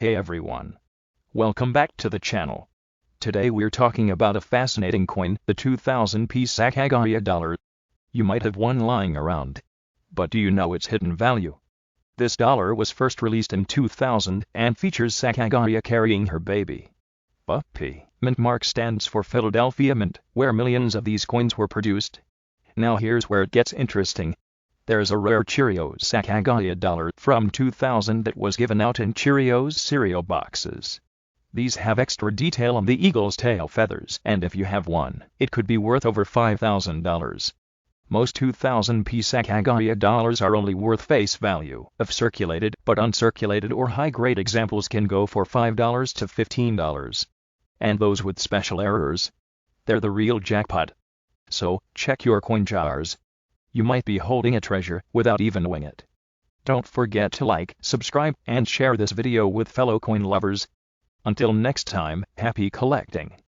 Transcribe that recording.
Hey everyone. Welcome back to the channel. Today we're talking about a fascinating coin, the 2000-piece Sacagawea dollar. You might have one lying around. But do you know its hidden value? This dollar was first released in 2000 and features Sacagawea carrying her baby. Baptiste. Mint mark stands for Philadelphia Mint, where millions of these coins were produced. Now here's where it gets interesting. There's a rare Cheerios Sacagawea dollar from 2000 that was given out in Cheerios cereal boxes. These have extra detail on the eagle's tail feathers, and if you have one, it could be worth over $5,000. Most 2000-piece Sacagawea dollars are only worth face value of circulated, but uncirculated or high-grade examples can go for $5 to $15. And those with special errors? They're the real jackpot. So, check your coin jars. You might be holding a treasure without even knowing it. Don't forget to like, subscribe, and share this video with fellow coin lovers. Until next time, happy collecting.